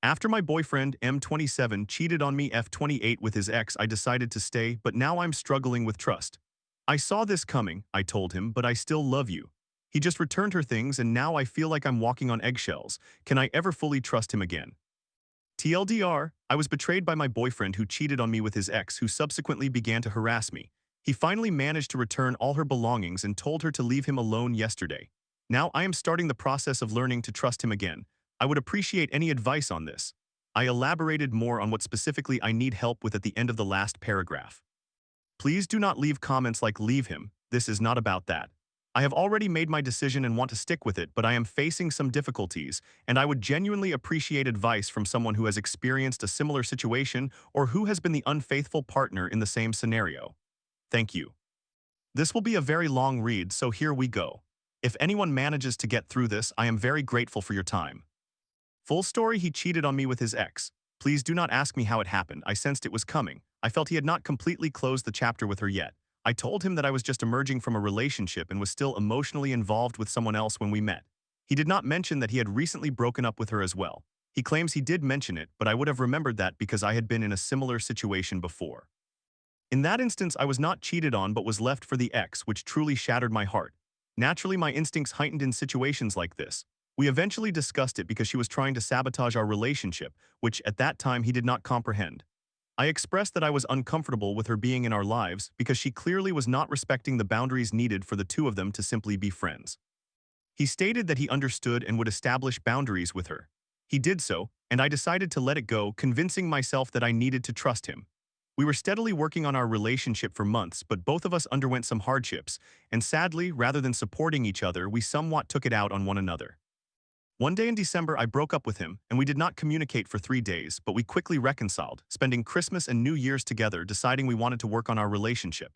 After my boyfriend, M27, cheated on me F28 with his ex, I decided to stay, but now I'm struggling with trust. I saw this coming, I told him, but I still love you. He just returned her things and now I feel like I'm walking on eggshells. Can I ever fully trust him again? TLDR, I was betrayed by my boyfriend who cheated on me with his ex, who subsequently began to harass me. He finally managed to return all her belongings and told her to leave him alone yesterday. Now I am starting the process of learning to trust him again. I would appreciate any advice on this. I elaborated more on what specifically I need help with at the end of the last paragraph. Please do not leave comments like "leave him." This is not about that. I have already made my decision and want to stick with it, but I am facing some difficulties, and I would genuinely appreciate advice from someone who has experienced a similar situation or who has been the unfaithful partner in the same scenario. Thank you. This will be a very long read, so here we go. If anyone manages to get through this, I am very grateful for your time. Full story: he cheated on me with his ex. Please do not ask me how it happened. I sensed it was coming. I felt he had not completely closed the chapter with her yet. I told him that I was just emerging from a relationship and was still emotionally involved with someone else when we met. He did not mention that he had recently broken up with her as well. He claims he did mention it, but I would have remembered that because I had been in a similar situation before. In that instance, I was not cheated on but was left for the ex, which truly shattered my heart. Naturally, my instincts heightened in situations like this. We eventually discussed it because she was trying to sabotage our relationship, which at that time he did not comprehend. I expressed that I was uncomfortable with her being in our lives because she clearly was not respecting the boundaries needed for the two of them to simply be friends. He stated that he understood and would establish boundaries with her. He did so, and I decided to let it go, convincing myself that I needed to trust him. We were steadily working on our relationship for months, but both of us underwent some hardships, and sadly, rather than supporting each other, we somewhat took it out on one another. One day in December, I broke up with him, and we did not communicate for 3 days, but we quickly reconciled, spending Christmas and New Year's together, deciding we wanted to work on our relationship.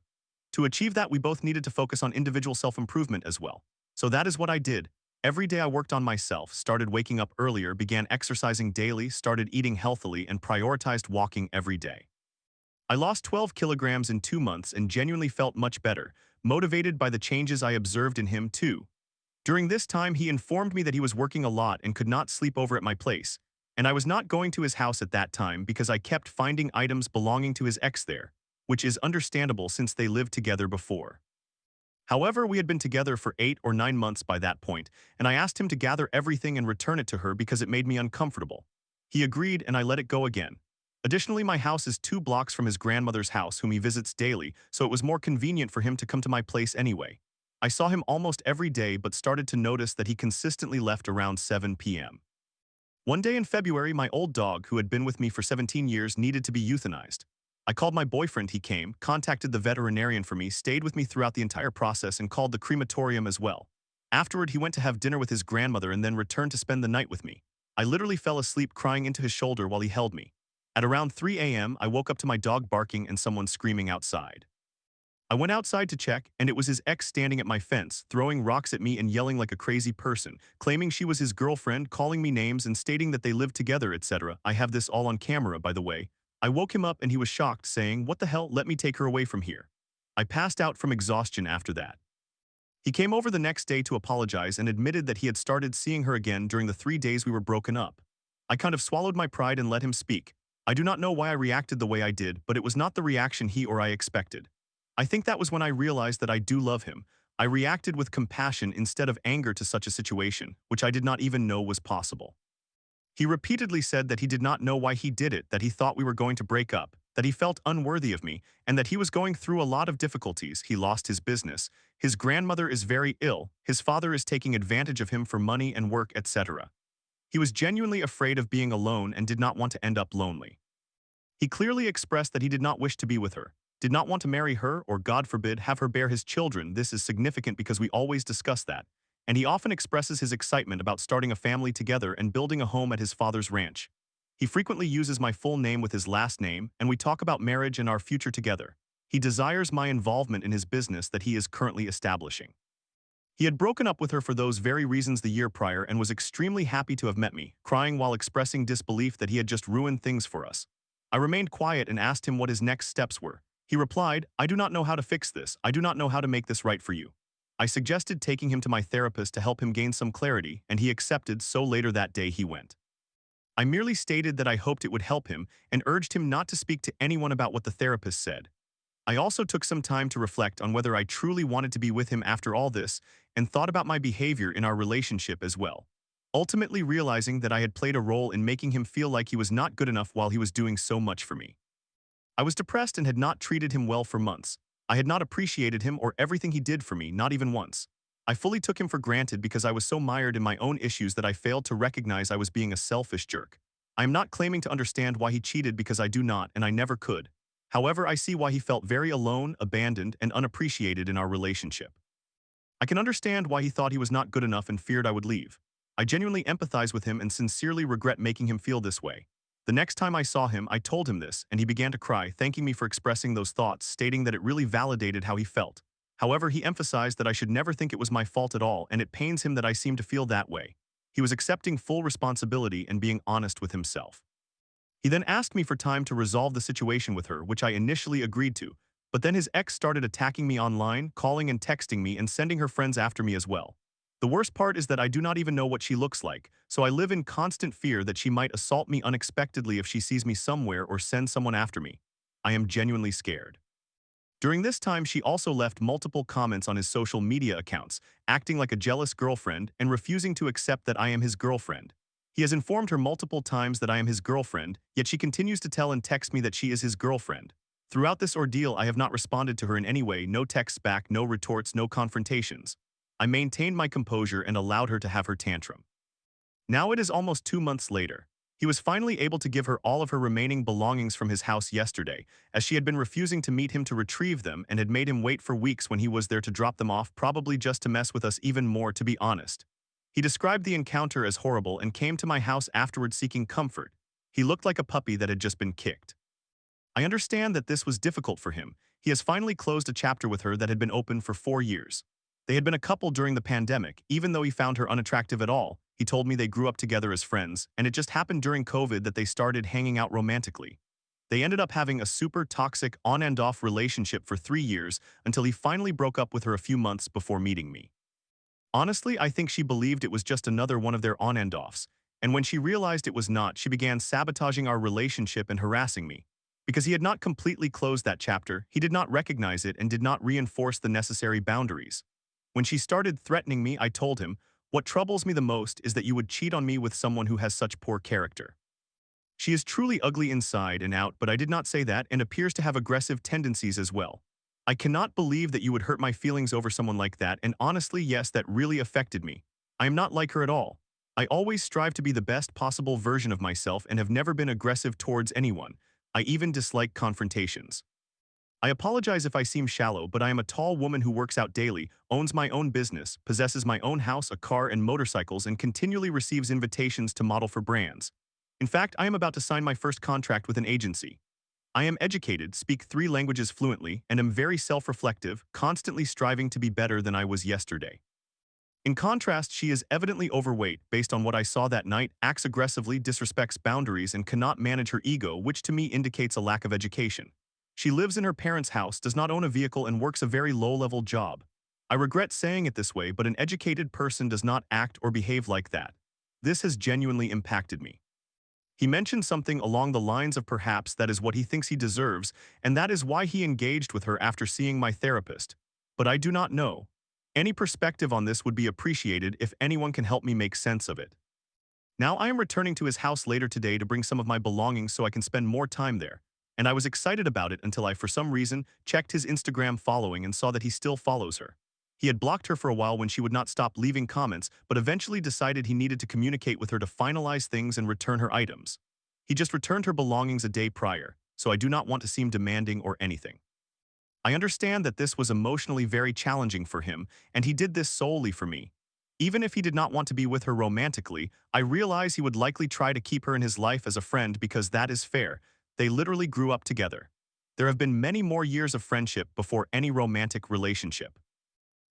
To achieve that, we both needed to focus on individual self-improvement as well. So that is what I did. Every day I worked on myself, started waking up earlier, began exercising daily, started eating healthily, and prioritized walking every day. I lost 12 kilograms in 2 months and genuinely felt much better, motivated by the changes I observed in him too. During this time, he informed me that he was working a lot and could not sleep over at my place, and I was not going to his house at that time because I kept finding items belonging to his ex there, which is understandable since they lived together before. However, we had been together for 8 or 9 months by that point, and I asked him to gather everything and return it to her because it made me uncomfortable. He agreed and I let it go again. Additionally, my house is 2 blocks from his grandmother's house, whom he visits daily, so it was more convenient for him to come to my place anyway. I saw him almost every day but started to notice that he consistently left around 7 p.m. One day in February, my old dog, who had been with me for 17 years, needed to be euthanized. I called my boyfriend, he came, contacted the veterinarian for me, stayed with me throughout the entire process, and called the crematorium as well. Afterward, he went to have dinner with his grandmother and then returned to spend the night with me. I literally fell asleep crying into his shoulder while he held me. At around 3 a.m., I woke up to my dog barking and someone screaming outside. I went outside to check, and it was his ex standing at my fence, throwing rocks at me and yelling like a crazy person, claiming she was his girlfriend, calling me names and stating that they lived together, etc. I have this all on camera, by the way. I woke him up and he was shocked, saying, "What the hell, let me take her away from here." I passed out from exhaustion after that. He came over the next day to apologize and admitted that he had started seeing her again during the 3 days we were broken up. I kind of swallowed my pride and let him speak. I do not know why I reacted the way I did, but it was not the reaction he or I expected. I think that was when I realized that I do love him. I reacted with compassion instead of anger to such a situation, which I did not even know was possible. He repeatedly said that he did not know why he did it, that he thought we were going to break up, that he felt unworthy of me, and that he was going through a lot of difficulties. He lost his business. His grandmother is very ill. His father is taking advantage of him for money and work, etc. He was genuinely afraid of being alone and did not want to end up lonely. He clearly expressed that he did not wish to be with her, did not want to marry her, or God forbid, have her bear his children. This is significant because we always discuss that. And he often expresses his excitement about starting a family together and building a home at his father's ranch. He frequently uses my full name with his last name, and we talk about marriage and our future together. He desires my involvement in his business that he is currently establishing. He had broken up with her for those very reasons the year prior and was extremely happy to have met me, crying while expressing disbelief that he had just ruined things for us. I remained quiet and asked him what his next steps were. He replied, "I do not know how to fix this. I do not know how to make this right for you." I suggested taking him to my therapist to help him gain some clarity, and he accepted, so later that day he went. I merely stated that I hoped it would help him and urged him not to speak to anyone about what the therapist said. I also took some time to reflect on whether I truly wanted to be with him after all this and thought about my behavior in our relationship as well, ultimately realizing that I had played a role in making him feel like he was not good enough while he was doing so much for me. I was depressed and had not treated him well for months. I had not appreciated him or everything he did for me, not even once. I fully took him for granted because I was so mired in my own issues that I failed to recognize I was being a selfish jerk. I am not claiming to understand why he cheated because I do not and I never could. However, I see why he felt very alone, abandoned, and unappreciated in our relationship. I can understand why he thought he was not good enough and feared I would leave. I genuinely empathize with him and sincerely regret making him feel this way. The next time I saw him, I told him this, and he began to cry, thanking me for expressing those thoughts, stating that it really validated how he felt. However, he emphasized that I should never think it was my fault at all, and it pains him that I seem to feel that way. He was accepting full responsibility and being honest with himself. He then asked me for time to resolve the situation with her, which I initially agreed to, but then his ex started attacking me online, calling and texting me and sending her friends after me as well. The worst part is that I do not even know what she looks like, so I live in constant fear that she might assault me unexpectedly if she sees me somewhere or send someone after me. I am genuinely scared. During this time, she also left multiple comments on his social media accounts, acting like a jealous girlfriend and refusing to accept that I am his girlfriend. He has informed her multiple times that I am his girlfriend, yet she continues to tell and text me that she is his girlfriend. Throughout this ordeal, I have not responded to her in any way, no texts back, no retorts, no confrontations. I maintained my composure and allowed her to have her tantrum. Now it is almost 2 months later. He was finally able to give her all of her remaining belongings from his house yesterday, as she had been refusing to meet him to retrieve them and had made him wait for weeks when he was there to drop them off, probably just to mess with us even more, to be honest. He described the encounter as horrible and came to my house afterward seeking comfort. He looked like a puppy that had just been kicked. I understand that this was difficult for him. He has finally closed a chapter with her that had been open for 4 years. They had been a couple during the pandemic, even though he found her unattractive at all. He told me they grew up together as friends, and it just happened during COVID that they started hanging out romantically. They ended up having a super toxic on and off relationship for 3 years until he finally broke up with her a few months before meeting me. Honestly, I think she believed it was just another one of their on and offs, and when she realized it was not, she began sabotaging our relationship and harassing me. Because he had not completely closed that chapter, he did not recognize it and did not reinforce the necessary boundaries. When she started threatening me, I told him, "What troubles me the most is that you would cheat on me with someone who has such poor character. She is truly ugly inside and out," but I did not say that, and appears to have aggressive tendencies as well. I cannot believe that you would hurt my feelings over someone like that, and honestly, yes, that really affected me. I am not like her at all. I always strive to be the best possible version of myself and have never been aggressive towards anyone. I even dislike confrontations. I apologize if I seem shallow, but I am a tall woman who works out daily, owns my own business, possesses my own house, a car, and motorcycles, and continually receives invitations to model for brands. In fact, I am about to sign my first contract with an agency. I am educated, speak 3 languages fluently, and am very self-reflective, constantly striving to be better than I was yesterday. In contrast, she is evidently overweight based on what I saw that night, acts aggressively, disrespects boundaries, and cannot manage her ego, which to me indicates a lack of education. She lives in her parents' house, does not own a vehicle, and works a very low-level job. I regret saying it this way, but an educated person does not act or behave like that. This has genuinely impacted me. He mentioned something along the lines of perhaps that is what he thinks he deserves, and that is why he engaged with her after seeing my therapist. But I do not know. Any perspective on this would be appreciated if anyone can help me make sense of it. Now I am returning to his house later today to bring some of my belongings so I can spend more time there, and I was excited about it until I, for some reason, checked his Instagram following and saw that he still follows her. He had blocked her for a while when she would not stop leaving comments, but eventually decided he needed to communicate with her to finalize things and return her items. He just returned her belongings a day prior, so I do not want to seem demanding or anything. I understand that this was emotionally very challenging for him, and he did this solely for me. Even if he did not want to be with her romantically, I realize he would likely try to keep her in his life as a friend because that is fair. They literally grew up together. There have been many more years of friendship before any romantic relationship.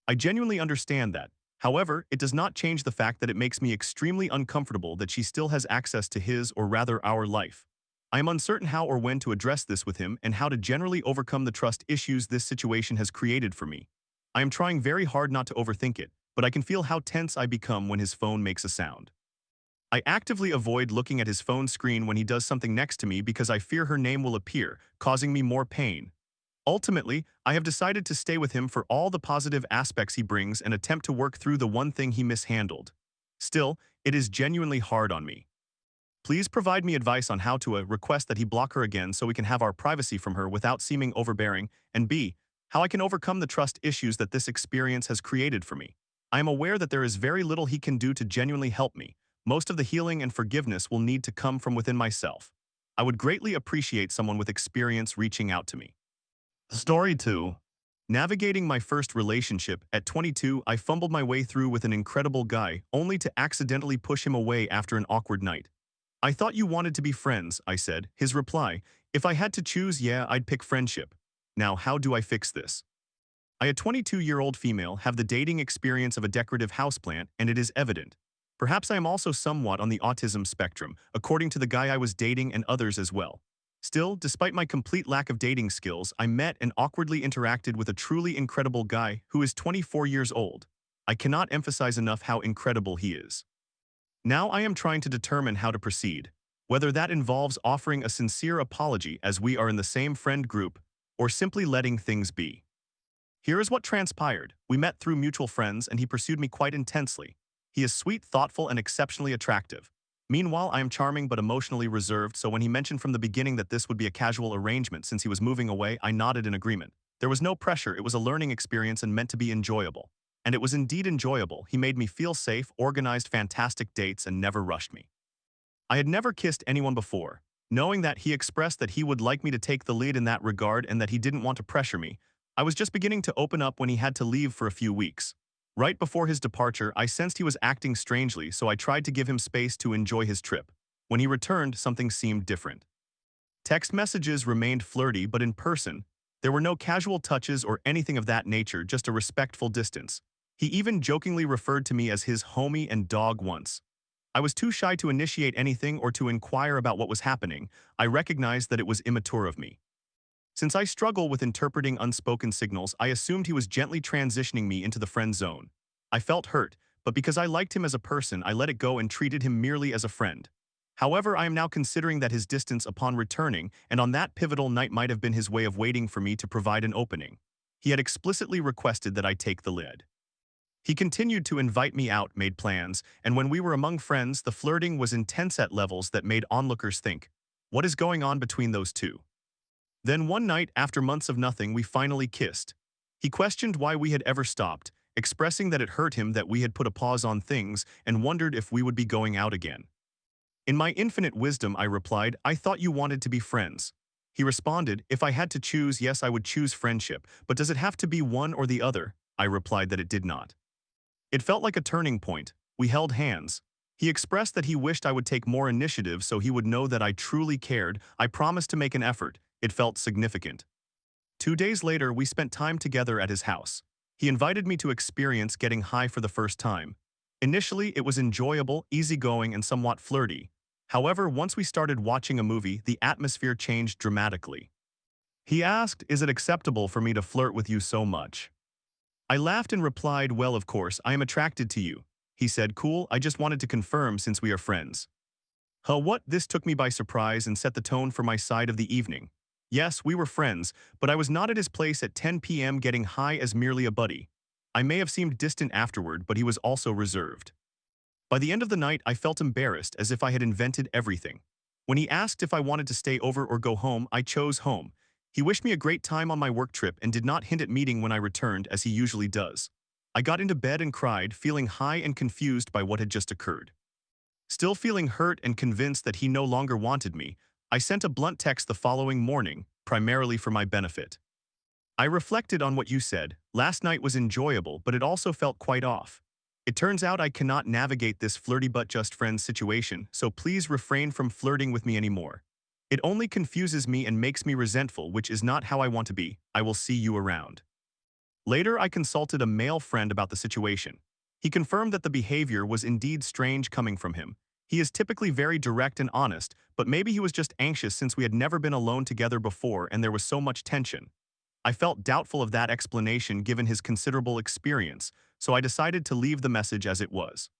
I genuinely understand that. However, it does not change the fact that it makes me extremely uncomfortable that she still has access to his, or rather our, life. I am uncertain how or when to address this with him and how to generally overcome the trust issues this situation has created for me. I am trying very hard not to overthink it, but I can feel how tense I become when his phone makes a sound. I actively avoid looking at his phone screen when he does something next to me because I fear her name will appear, causing me more pain. Ultimately, I have decided to stay with him for all the positive aspects he brings and attempt to work through the one thing he mishandled. Still, it is genuinely hard on me. Please provide me advice on how to request that he block her again so we can have our privacy from her without seeming overbearing, and B, how I can overcome the trust issues that this experience has created for me. I am aware that there is very little he can do to genuinely help me. Most of the healing and forgiveness will need to come from within myself. I would greatly appreciate someone with experience reaching out to me. Story 2. Navigating my first relationship, at 22, I fumbled my way through with an incredible guy, only to accidentally push him away after an awkward night. I thought you wanted to be friends, I said. His reply, if I had to choose, yeah, I'd pick friendship. Now, how do I fix this? I, a 22-year-old female, have the dating experience of a decorative houseplant, and it is evident. Perhaps I am also somewhat on the autism spectrum, according to the guy I was dating and others as well. Still, despite my complete lack of dating skills, I met and awkwardly interacted with a truly incredible guy who is 24 years old. I cannot emphasize enough how incredible he is. Now I am trying to determine how to proceed, whether that involves offering a sincere apology as we are in the same friend group, or simply letting things be. Here is what transpired. We met through mutual friends and he pursued me quite intensely. He is sweet, thoughtful, and exceptionally attractive. Meanwhile, I am charming but emotionally reserved, so when he mentioned from the beginning that this would be a casual arrangement since he was moving away, I nodded in agreement. There was no pressure, it was a learning experience and meant to be enjoyable. And it was indeed enjoyable. He made me feel safe, organized fantastic dates, and never rushed me. I had never kissed anyone before. Knowing that he expressed that he would like me to take the lead in that regard and that he didn't want to pressure me, I was just beginning to open up when he had to leave for a few weeks. Right before his departure, I sensed he was acting strangely, so I tried to give him space to enjoy his trip. When he returned, something seemed different. Text messages remained flirty, but in person, there were no casual touches or anything of that nature, just a respectful distance. He even jokingly referred to me as his homie and dog once. I was too shy to initiate anything or to inquire about what was happening. I recognized that it was immature of me. Since I struggle with interpreting unspoken signals, I assumed he was gently transitioning me into the friend zone. I felt hurt, but because I liked him as a person, I let it go and treated him merely as a friend. However, I am now considering that his distance upon returning and on that pivotal night might have been his way of waiting for me to provide an opening. He had explicitly requested that I take the lead. He continued to invite me out, made plans, and when we were among friends, the flirting was intense at levels that made onlookers think, what is going on between those two? Then one night, after months of nothing, we finally kissed. He questioned why we had ever stopped, expressing that it hurt him that we had put a pause on things and wondered if we would be going out again. In my infinite wisdom, I replied, I thought you wanted to be friends. He responded, if I had to choose, yes, I would choose friendship, but does it have to be one or the other? I replied that it did not. It felt like a turning point. We held hands. He expressed that he wished I would take more initiative so he would know that I truly cared. I promised to make an effort. It felt significant. 2 days later, we spent time together at his house. He invited me to experience getting high for the first time. Initially, it was enjoyable, easygoing, and somewhat flirty. However, once we started watching a movie, the atmosphere changed dramatically. He asked, is it acceptable for me to flirt with you so much? I laughed and replied, well, of course, I am attracted to you. He said, cool, I just wanted to confirm since we are friends. What? This took me by surprise and set the tone for my side of the evening. Yes, we were friends, but I was not at his place at 10 p.m. getting high as merely a buddy. I may have seemed distant afterward, but he was also reserved. By the end of the night, I felt embarrassed, as if I had invented everything. When he asked if I wanted to stay over or go home, I chose home. He wished me a great time on my work trip and did not hint at meeting when I returned, as he usually does. I got into bed and cried, feeling high and confused by what had just occurred. Still feeling hurt and convinced that he no longer wanted me, I sent a blunt text the following morning, primarily for my benefit. I reflected on what you said. Last night was enjoyable, but it also felt quite off. It turns out I cannot navigate this flirty but just friends situation, so please refrain from flirting with me anymore. It only confuses me and makes me resentful, which is not how I want to be. I will see you around. Later, I consulted a male friend about the situation. He confirmed that the behavior was indeed strange coming from him. He is typically very direct and honest, but maybe he was just anxious since we had never been alone together before and there was so much tension. I felt doubtful of that explanation given his considerable experience, so I decided to leave the message as it was.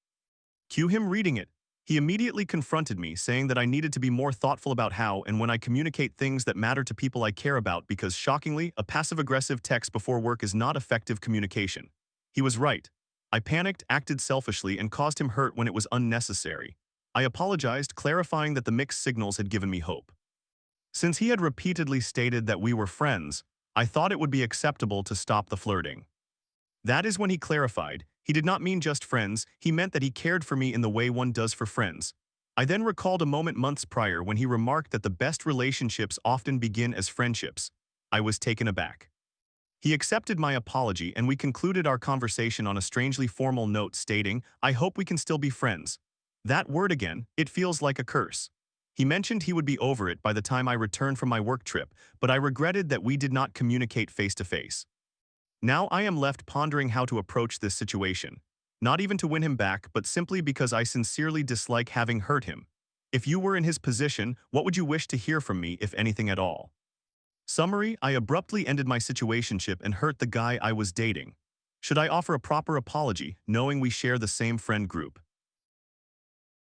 Cue him reading it. He immediately confronted me, saying that I needed to be more thoughtful about how and when I communicate things that matter to people I care about because, shockingly, a passive-aggressive text before work is not effective communication. He was right. I panicked, acted selfishly, and caused him hurt when it was unnecessary. I apologized, clarifying that the mixed signals had given me hope. Since he had repeatedly stated that we were friends, I thought it would be acceptable to stop the flirting. That is when he clarified. He did not mean just friends, he meant that he cared for me in the way one does for friends. I then recalled a moment months prior when he remarked that the best relationships often begin as friendships. I was taken aback. He accepted my apology and we concluded our conversation on a strangely formal note stating, "I hope we can still be friends." That word again, it feels like a curse. He mentioned he would be over it by the time I returned from my work trip, but I regretted that we did not communicate face to face. Now I am left pondering how to approach this situation. Not even to win him back, but simply because I sincerely dislike having hurt him. If you were in his position, what would you wish to hear from me, if anything at all? Summary: I abruptly ended my situationship and hurt the guy I was dating. Should I offer a proper apology, knowing we share the same friend group?